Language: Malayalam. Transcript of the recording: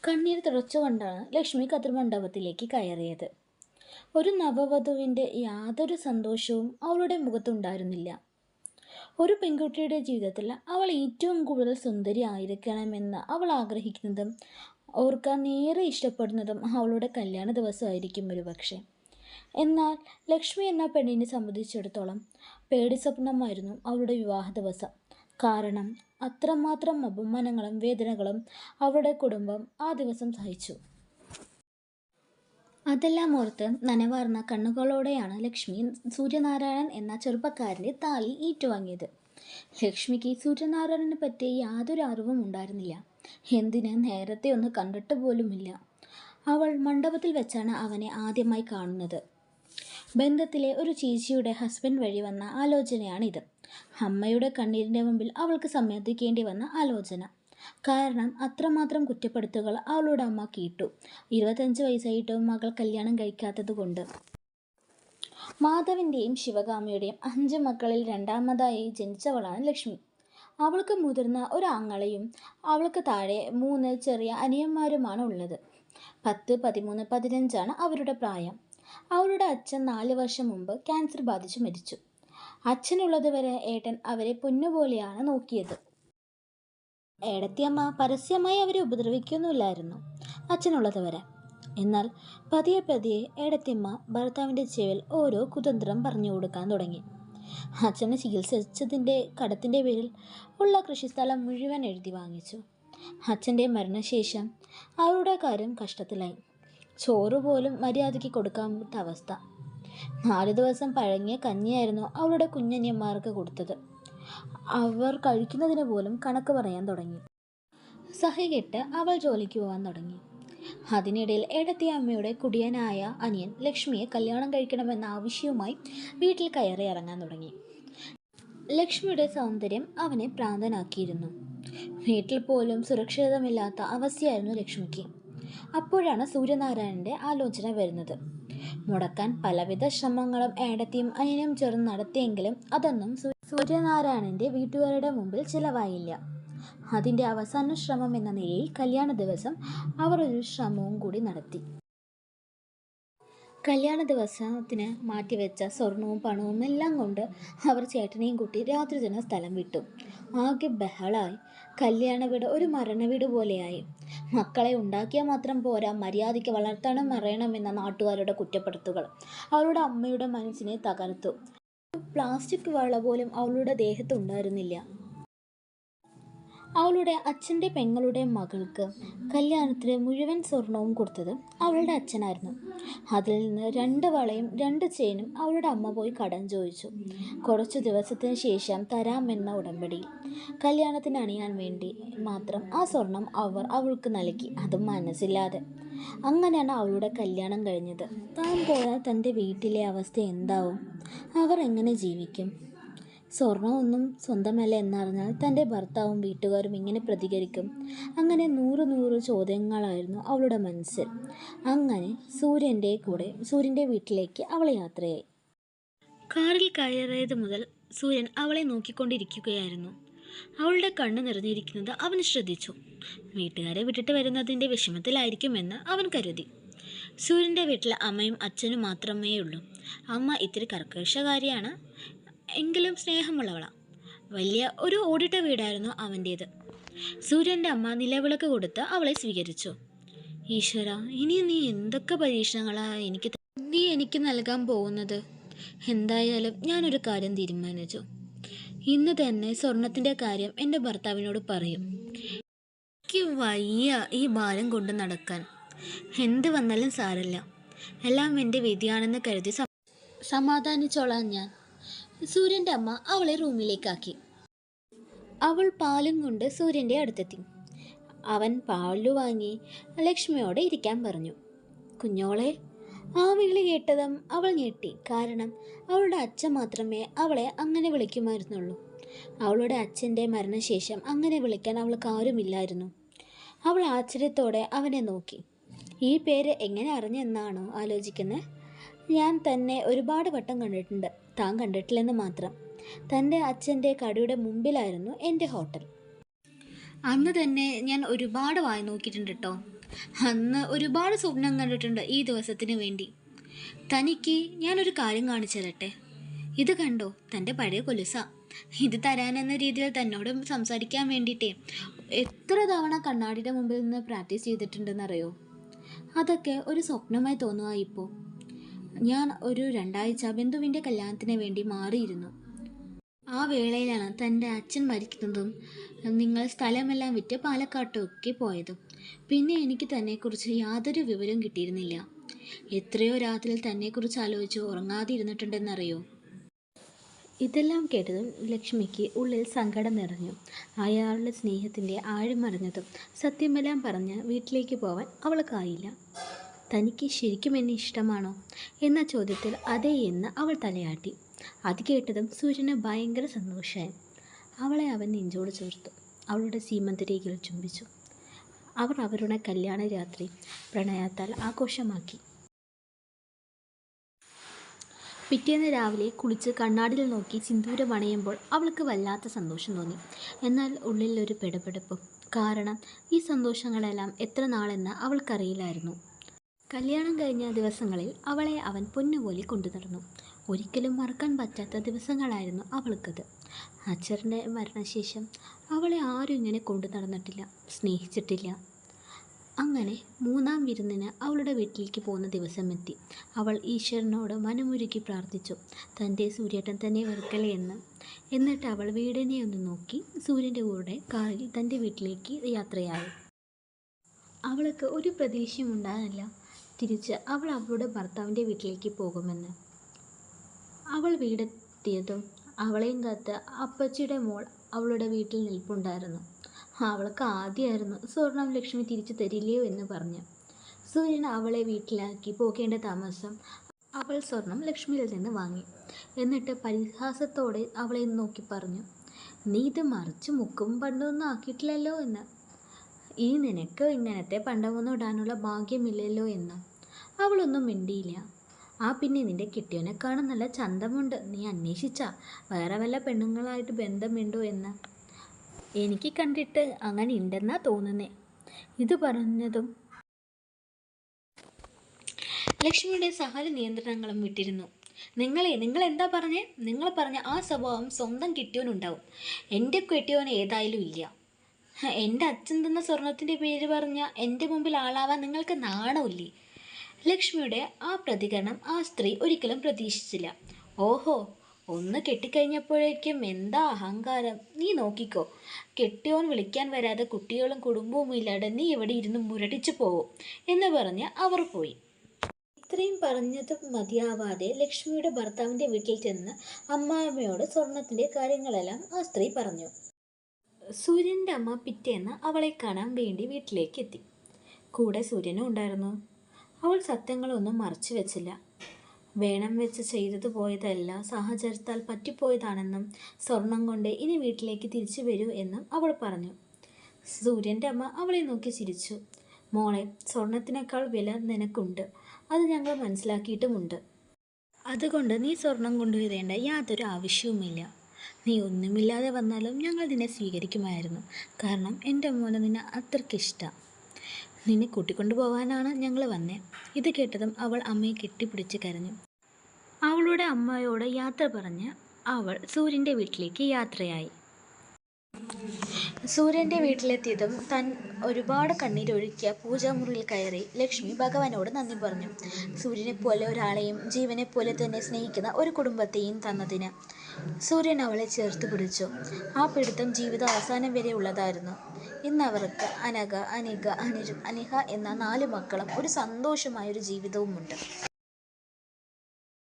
കണ്ണീർ തുടച്ചുകൊണ്ടാണ് ലക്ഷ്മി കതിർമണ്ഡപത്തിലേക്ക് കയറിയത്. ഒരു നവവധുവിൻ്റെ യാതൊരു സന്തോഷവും അവളുടെ മുഖത്തുണ്ടായിരുന്നില്ല. ഒരു പെൺകുട്ടിയുടെ ജീവിതത്തിൽ അവൾ ഏറ്റവും കൂടുതൽ സുന്ദരി ആയിരിക്കണമെന്ന് അവൾ ആഗ്രഹിക്കുന്നതും ഓർക്കാൻ ഏറെ ഇഷ്ടപ്പെടുന്നതും അവളുടെ കല്യാണ ദിവസമായിരിക്കും ഒരുപക്ഷെ. എന്നാൽ ലക്ഷ്മി എന്ന പെണ്ണിനെ സംബന്ധിച്ചിടത്തോളം പേടി സ്വപ്നമായിരുന്നു അവളുടെ വിവാഹ ദിവസം. കാരണം അത്രമാത്രം അപമാനങ്ങളും വേദനകളും അവളുടെ കുടുംബം ആ ദിവസം സഹിച്ചു. അതെല്ലാം ഓർത്ത് നനവാർന്ന കണ്ണുകളോടെയാണ് ലക്ഷ്മി സൂര്യനാരായണൻ എന്ന ചെറുപ്പക്കാരൻ്റെ താലി ഏറ്റുവാങ്ങിയത്. ലക്ഷ്മിക്ക് സൂര്യനാരായണനെ പറ്റി യാതൊരു അറിവും ഉണ്ടായിരുന്നില്ല. എന്തിന് നേരത്തെ ഒന്ന് കണ്ടിട്ട് പോലുമില്ല. അവൾ മണ്ഡപത്തിൽ വെച്ചാണ് അവനെ ആദ്യമായി കാണുന്നത്. ബന്ധത്തിലെ ഒരു ചേച്ചിയുടെ ഹസ്ബൻഡ് വഴി വന്ന ആലോചനയാണിത്. അമ്മയുടെ കണ്ണീരിൻ്റെ മുമ്പിൽ അവൾക്ക് സമ്മതിക്കേണ്ടി വന്ന ആലോചന. കാരണം അത്രമാത്രം കുറ്റപ്പെടുത്തുകൾ അവളുടെ അമ്മ കേട്ടു. 25 വയസ്സായിട്ടും മകൾ കല്യാണം കഴിക്കാത്തത് കൊണ്ട്. മാധവിൻ്റെയും ശിവകാമിയുടെയും 5 മക്കളിൽ രണ്ടാമതായി ജനിച്ചവളാണ് ലക്ഷ്മി. അവൾക്ക് മുതിർന്ന ഒരു ആങ്ങളയും അവൾക്ക് താഴെ 3 ചെറിയ അനിയന്മാരുമാണ് ഉള്ളത്. 10, 13, 15 അവരുടെ പ്രായം. അവളുടെ അച്ഛൻ 4 വർഷം മുമ്പ് ക്യാൻസർ ബാധിച്ചു മരിച്ചു. അച്ഛനുള്ളത് വരെ ഏട്ടൻ അവരെ പൊന്നുപോലെയാണ് നോക്കിയത്. ഏടത്തിയമ്മ പരസ്യമായി അവരെ ഉപദ്രവിക്കൊന്നുമില്ലായിരുന്നു അച്ഛനുള്ളത് വരെ. എന്നാൽ പതിയെ പതിയെ ഏടത്തിയമ്മ ഭർത്താവിൻ്റെ ചെവിൽ ഓരോ കുതന്ത്രം പറഞ്ഞു കൊടുക്കാൻ തുടങ്ങി. അച്ഛനെ ചികിത്സിച്ചതിൻ്റെ കടത്തിൻ്റെ പേരിൽ ഉള്ള കൃഷിസ്ഥലം മുഴുവൻ എഴുതി വാങ്ങിച്ചു. അച്ഛൻ്റെ മരണശേഷം അവരുടെ കാര്യം കഷ്ടത്തിലായി. ചോറ് പോലും മര്യാദയ്ക്ക് കൊടുക്കാത്ത അവസ്ഥ. 4 ദിവസം പഴങ്ങിയ കഞ്ഞിയായിരുന്നു അവളുടെ കുഞ്ഞനിയന്മാർക്ക് കൊടുത്തത്. അവർ കഴിക്കുന്നതിന് പോലും കണക്ക് പറയാൻ തുടങ്ങി. സഹികെട്ട് അവൾ ജോലിക്ക് പോകാൻ തുടങ്ങി. അതിനിടയിൽ ഏടത്തിയമ്മയുടെ കുടിയനായ അനിയൻ ലക്ഷ്മിയെ കല്യാണം കഴിക്കണമെന്ന ആവശ്യവുമായി വീട്ടിൽ കയറി ഇറങ്ങാൻ തുടങ്ങി. ലക്ഷ്മിയുടെ സൗന്ദര്യം അവനെ ഭ്രാന്തനാക്കിയിരുന്നു. വീട്ടിൽ പോലും സുരക്ഷിതമില്ലാത്ത അവസ്ഥയായിരുന്നു ലക്ഷ്മിക്ക്. അപ്പോഴാണ് സൂര്യനാരായണൻ്റെ ആലോചന വരുന്നത്. മുടക്കാൻ പലവിധ ശ്രമങ്ങളും ഏടത്തിയും അനിയനും ചേർന്ന് നടത്തിയെങ്കിലും അതൊന്നും സൂര്യനാരായണൻ്റെ വീട്ടുകാരുടെ മുമ്പിൽ ചിലവായില്ല. അതിൻ്റെ അവസാന ശ്രമം എന്ന നിലയിൽ കല്യാണ ദിവസം അവർ ഒരു ശ്രമവും കൂടി നടത്തി. കല്യാണ ദിവസത്തിന് മാറ്റിവെച്ച സ്വർണവും പണവും എല്ലാം കൊണ്ട് അവർ ചേട്ടനെയും കൂട്ടി രാത്രി തന്നെ സ്ഥലം വിട്ടു. ആകെ ബഹളായി. കല്യാണ വീട് ഒരു മരണവീട് പോലെയായി. മക്കളെ ഉണ്ടാക്കിയാൽ മാത്രം പോരാ, മര്യാദയ്ക്ക് വളർത്തണം അറിയണമെന്ന നാട്ടുകാരുടെ കുറ്റപ്പെടുത്തുകൾ അവളുടെ അമ്മയുടെ മനസ്സിനെ തകർത്തു. പ്ലാസ്റ്റിക് വള പോലും അവളുടെ ദേഹത്ത് ഉണ്ടായിരുന്നില്ല. അവളുടെ അച്ഛൻ്റെ പെങ്ങളുടെ മകൾക്ക് കല്യാണത്തിന് മുഴുവൻ സ്വർണവും കൊടുത്തത് അവളുടെ അച്ഛനായിരുന്നു. അതിൽ നിന്ന് 2 വളയും 2 ചെയിനും അവളുടെ അമ്മ പോയി കടം ചോദിച്ചു. കുറച്ചു ദിവസത്തിന് ശേഷം തരാമെന്ന ഉടമ്പടിയിൽ കല്യാണത്തിന് അണിയാൻ വേണ്ടി മാത്രം ആ സ്വർണം അവൾക്ക് നൽകി, അതും മനസ്സില്ലാതെ. അങ്ങനെയാണ് അവളുടെ കല്യാണം കഴിഞ്ഞത്. താൻ പോയാൽ തൻ്റെ വീട്ടിലെ അവസ്ഥ എന്താവും? അവർ എങ്ങനെ ജീവിക്കും? സ്വർണമൊന്നും സ്വന്തമല്ല എന്നറിഞ്ഞാൽ തൻ്റെ ഭർത്താവും വീട്ടുകാരും എങ്ങനെ പ്രതികരിക്കും? അങ്ങനെ 100 ചോദ്യങ്ങളായിരുന്നു അവളുടെ മനസ്സിൽ. അങ്ങനെ സൂര്യൻ്റെ വീട്ടിലേക്ക് അവൾ യാത്രയായി. കാറിൽ കയറിയത് മുതൽ സൂര്യൻ അവളെ നോക്കിക്കൊണ്ടിരിക്കുകയായിരുന്നു. അവളുടെ കണ്ണ് നിറഞ്ഞിരിക്കുന്നത് അവൻ ശ്രദ്ധിച്ചു. വീട്ടുകാരെ വിട്ടിട്ട് വരുന്നതിൻ്റെ വിഷമത്തിലായിരിക്കുമെന്ന് അവൻ കരുതി. സൂര്യൻ്റെ വീട്ടിൽ അമ്മയും അച്ഛനും മാത്രമേ ഉള്ളൂ. അമ്മ ഇത്തിരി കർക്കശക്കാരിയാണ്, എങ്കിലും സ്നേഹമുള്ളവളാണ്. വലിയ ഒരു ഓടിട്ട വീടായിരുന്നു അവൻ്റേത്. സൂര്യൻ്റെ അമ്മ നിലവിളക്ക് കൊടുത്ത് അവളെ സ്വീകരിച്ചു. ഈശ്വര, ഇനി നീ എന്തൊക്കെ പരീക്ഷണങ്ങളാണ് നീ എനിക്ക് നൽകാൻ പോകുന്നത്? എന്തായാലും ഞാനൊരു കാര്യം തീരുമാനിച്ചു. ഇന്ന് തന്നെ സ്വർണത്തിൻ്റെ കാര്യം എൻ്റെ ഭർത്താവിനോട് പറയും. എനിക്ക് വയ്യ ഈ ഭാരം കൊണ്ട് നടക്കാൻ. എന്ത് വന്നാലും സാരല്ല, എല്ലാം എൻ്റെ വിധിയാണെന്ന് കരുതി സമാധാനിച്ചോളാം ഞാൻ. സൂര്യൻ്റെ അമ്മ അവളെ റൂമിലേക്കാക്കി. അവൾ പാലും കൊണ്ട് സൂര്യൻ്റെ അടുത്തെത്തി. അവൻ പാലു വാങ്ങി ലക്ഷ്മിയോടെ ഇരിക്കാൻ പറഞ്ഞു. കുഞ്ഞോളെ, ആ വിളി കേട്ടതും അവൾ ഞെട്ടി. കാരണം അവളുടെ അച്ഛൻ മാത്രമേ അവളെ അങ്ങനെ വിളിക്കുമായിരുന്നുള്ളൂ. അവളുടെ അച്ഛൻ്റെ മരണശേഷം അങ്ങനെ വിളിക്കാൻ അവൾക്ക് ആരുമില്ലായിരുന്നു. അവൾ ആശ്ചര്യത്തോടെ അവനെ നോക്കി. ഈ പേര് എങ്ങനെ അറിഞ്ഞെന്നാണോ ആലോചിക്കുന്നത്? ഞാൻ തന്നെ ഒരുപാട് വട്ടം കണ്ടിട്ടുണ്ട്, താൻ കണ്ടിട്ടില്ലെന്ന് മാത്രം. തൻ്റെ അച്ഛൻ്റെ കടയുടെ മുമ്പിലായിരുന്നു എൻ്റെ ഹോട്ടൽ. അന്ന് തന്നെ ഞാൻ ഒരുപാട് വായി നോക്കിയിട്ടുണ്ട് കേട്ടോ. അന്ന് ഒരുപാട് സ്വപ്നം കണ്ടിട്ടുണ്ട് ഈ ദിവസത്തിന് വേണ്ടി. തനിക്ക് ഞാനൊരു കാര്യം കാണിച്ചു തരട്ടെ. ഇത് കണ്ടോ, തൻ്റെ പഴയ കൊലുസ. ഇത് തരാനെന്ന രീതിയിൽ തന്നോട് സംസാരിക്കാൻ വേണ്ടിയിട്ടേ എത്ര തവണ കണ്ണാടിയുടെ മുമ്പിൽ നിന്ന് പ്രാക്ടീസ് ചെയ്തിട്ടുണ്ടെന്നറിയോ. അതൊക്കെ ഒരു സ്വപ്നമായി തോന്നുക ഇപ്പോൾ. ഞാൻ ഒരു 2 ആഴ്ച ബന്ധുവിൻ്റെ കല്യാണത്തിന് വേണ്ടി മാറിയിരുന്നു. ആ വേളയിലാണ് തൻ്റെ അച്ഛൻ മരിക്കുന്നതും നിങ്ങൾ സ്ഥലമെല്ലാം വിറ്റ് പാലക്കാട്ടൊക്കെ പോയതും. പിന്നെ എനിക്ക് തന്നെക്കുറിച്ച് യാതൊരു വിവരവും കിട്ടിയിരുന്നില്ല. എത്രയോ രാത്രി തന്നെക്കുറിച്ച് ആലോചിച്ച് ഉറങ്ങാതെ ഇരുന്നിട്ടുണ്ടെന്നറിയോ. ഇതെല്ലാം കേട്ടതും ലക്ഷ്മിക്ക് ഉള്ളിൽ സങ്കടം നിറഞ്ഞു. അയാളുടെ സ്നേഹത്തിൻ്റെ ആഴമറിഞ്ഞതും സത്യമെല്ലാം പറഞ്ഞ് വീട്ടിലേക്ക് പോവാൻ അവൾക്കായില്ല. തനിക്ക് ശരിക്കും എന്നെ ഇഷ്ടമാണോ എന്ന ചോദ്യത്തിൽ അതേ എന്ന് അവൾ തലയാട്ടി. അത് കേട്ടതും സൂര്യന് ഭയങ്കര സന്തോഷമായി. അവളെ അവൻ നെഞ്ചോട് ചേർത്തു. അവളുടെ സീമന്തരേഖയിൽ ചുംബിച്ചു. അവർ അവരുടെ കല്യാണ രാത്രി പ്രണയത്താൽ ആഘോഷമാക്കി. പിറ്റേന്ന് രാവിലെ കുളിച്ച് കണ്ണാടിയിൽ നോക്കി സിന്ദൂരം അണയുമ്പോൾ അവൾക്ക് വല്ലാത്ത സന്തോഷം തോന്നി. എന്നാൽ ഉള്ളിലൊരു പിടപെടുപ്പും. കാരണം ഈ സന്തോഷങ്ങളെല്ലാം എത്ര നാളെന്ന് അവൾക്കറിയില്ലായിരുന്നു. കല്യാണം കഴിഞ്ഞ ദിവസങ്ങളിൽ അവളെ അവൻ പൊന്നുപോലെ കൊണ്ടു നടന്നു. ഒരിക്കലും മറക്കാൻ പറ്റാത്ത ദിവസങ്ങളായിരുന്നു അവൾക്കത്. അച്ഛൻ്റെ മരണശേഷം അവളെ ആരും ഇങ്ങനെ കൊണ്ടു നടന്നിട്ടില്ല, സ്നേഹിച്ചിട്ടില്ല. അങ്ങനെ 3-ാം വിരുന്നിന് അവളുടെ വീട്ടിലേക്ക് പോകുന്ന ദിവസം എത്തി. അവൾ ഈശ്വരനോട് മനമുരുകി പ്രാർത്ഥിച്ചു, തൻ്റെ സൂര്യേട്ടൻ തന്നെ വെറുക്കലേ എന്ന്. എന്നിട്ട് അവൾ വീടിനെ ഒന്ന് നോക്കി സൂര്യൻ്റെ കൂടെ കാറിൽ തൻ്റെ വീട്ടിലേക്ക് യാത്രയായി. അവൾക്ക് ഒരു പ്രതീക്ഷയും ഉണ്ടാകില്ല തിരിച്ച് അവൾ അവളുടെ ഭർത്താവിൻ്റെ വീട്ടിലേക്ക് പോകുമെന്ന്. അവൾ വീടെത്തിയതും അവളെയും കാത്ത് അപ്പച്ചിയുടെ മോൾ അവളുടെ വീട്ടിൽ നിൽപ്പുണ്ടായിരുന്നു. അവൾക്ക് ആദ്യമായിരുന്നു സ്വർണം ലക്ഷ്മി തിരിച്ചു തരില്ലയോ എന്ന് പറഞ്ഞ്. സൂര്യൻ അവളെ വീട്ടിലാക്കി പോകേണ്ട താമസം അവൾ സ്വർണം ലക്ഷ്മിയിൽ നിന്ന് വാങ്ങി. എന്നിട്ട് പരിഹാസത്തോടെ അവളെ നോക്കി പറഞ്ഞു, നീ ഇത് മറിച്ച് മുക്കും പണ്ടൊന്നും ആക്കിയിട്ടില്ലല്ലോ എന്ന്. ഈ നിനക്ക് ഇങ്ങനത്തെ പണ്ടമൊന്നും ഇടാനുള്ള ഭാഗ്യമില്ലല്ലോ എന്ന്. അവളൊന്നും മിണ്ടിയില്ല. പിന്നെ നിന്റെ കെട്ടിയവനെ കാണാൻ നല്ല ചന്തമുണ്ട്, നീ അന്വേഷിച്ചാ വേറെ വല്ല പെണ്ണുങ്ങളായിട്ട് ബന്ധമുണ്ടോ എന്ന്. എനിക്ക് കണ്ടിട്ട് അങ്ങനെ ഉണ്ടെന്നാ തോന്നുന്നേ. ഇത് പറഞ്ഞതും ലക്ഷ്മിയുടെ സകല നിയന്ത്രണങ്ങളും വിട്ടിരുന്നു. നിങ്ങൾ എന്താ പറഞ്ഞേ? നിങ്ങൾ പറഞ്ഞ ആ സ്വഭാവം സ്വന്തം കെട്ടിയവനുണ്ടാവും. എൻ്റെ കെട്ടിയവൻ ഏതായാലും ഇല്ല. എൻ്റെ അച്ഛൻ തന്ന സ്വർണത്തിൻ്റെ പേര് പറഞ്ഞ എൻ്റെ മുമ്പിൽ ആളാവാൻ നിങ്ങൾക്ക് നാണമില്ലേ? ലക്ഷ്മിയുടെ ആ പ്രതികരണം ആ സ്ത്രീ ഒരിക്കലും പ്രതീക്ഷിച്ചില്ല. ഓഹോ, ഒന്ന് കെട്ടിക്കഴിഞ്ഞപ്പോഴേക്കും എന്താ അഹങ്കാരം! നീ നോക്കിക്കോ, കെട്ടിയോൻ വിളിക്കാൻ വരാതെ കുട്ടികളും കുടുംബവും ഇല്ലാതെ നീ ഇവിടെ ഇരുന്ന് മുരടിച്ചു പോവും എന്ന് പറഞ്ഞ് അവർ പോയി. ഇത്രയും പറഞ്ഞതും മതിയാവാതെ ലക്ഷ്മിയുടെ ഭർത്താവിൻ്റെ വീട്ടിൽ ചെന്ന് അമ്മാമ്മയോട് സ്വർണത്തിൻ്റെ കാര്യങ്ങളെല്ലാം ആ സ്ത്രീ പറഞ്ഞു. സൂര്യൻ്റെ അമ്മ പിറ്റേന്ന് അവളെ കാണാൻ വേണ്ടി വീട്ടിലേക്ക് എത്തി. കൂടെ സൂര്യനും ഉണ്ടായിരുന്നു. അവൾ സത്യങ്ങളൊന്നും മറച്ചു വെച്ചില്ല. വേണം വെച്ച് ചെയ്തത് പോയതല്ല, സാഹചര്യത്താൽ പറ്റിപ്പോയതാണെന്നും സ്വർണം കൊണ്ട് ഇനി വീട്ടിലേക്ക് തിരിച്ചു വരൂ എന്നും അവൾ പറഞ്ഞു. സൂര്യൻ്റെ അമ്മ അവളെ നോക്കി ചിരിച്ചു. മോളെ, സ്വർണത്തിനേക്കാൾ വില നിനക്കുണ്ട്, അത് ഞങ്ങൾ മനസ്സിലാക്കിയിട്ടുമുണ്ട്. അതുകൊണ്ട് നീ സ്വർണം കൊണ്ടുവരേണ്ട യാതൊരു ആവശ്യവുമില്ല. നീ ഒന്നുമില്ലാതെ വന്നാലും ഞങ്ങൾ നിന്നെ സ്വീകരിക്കുമായിരുന്നു. കാരണം എൻ്റെ മോനെ നിന്നെ അത്രയ്ക്കിഷ്ടം. നിന്നെ കൂട്ടിക്കൊണ്ടു പോകാനാണ് ഞങ്ങൾ വന്നേ. ഇത് കേട്ടതും അവൾ അമ്മയെ കെട്ടിപ്പിടിച്ച് കരഞ്ഞു. അവളുടെ അമ്മയോട് യാത്ര പറഞ്ഞ് അവൾ സൂര്യൻ്റെ വീട്ടിലേക്ക് യാത്രയായി. സൂര്യൻ്റെ വീട്ടിലെത്തിയതും താൻ ഒരുപാട് കണ്ണീരൊഴുക്കിയ പൂജാമുറിയിൽ കയറി ലക്ഷ്മി ഭഗവാനോട് നന്ദി പറഞ്ഞു. സൂര്യനെപ്പോലെ ഒരാളെയും ജീവനെപ്പോലെ തന്നെ സ്നേഹിക്കുന്ന ഒരു കുടുംബത്തെയും തന്നതിന്. സൂര്യൻ അവളെ ചേർത്ത് പിടിച്ചു. ആ പിടുത്തം ജീവിത അവസാനം വരെ ഉള്ളതായിരുന്നു. ഇന്ന് അവർക്ക് അനഘ, അനിക, അനിഹ എന്ന 4 മക്കളും ഒരു സന്തോഷമായൊരു ജീവിതവുമുണ്ട്.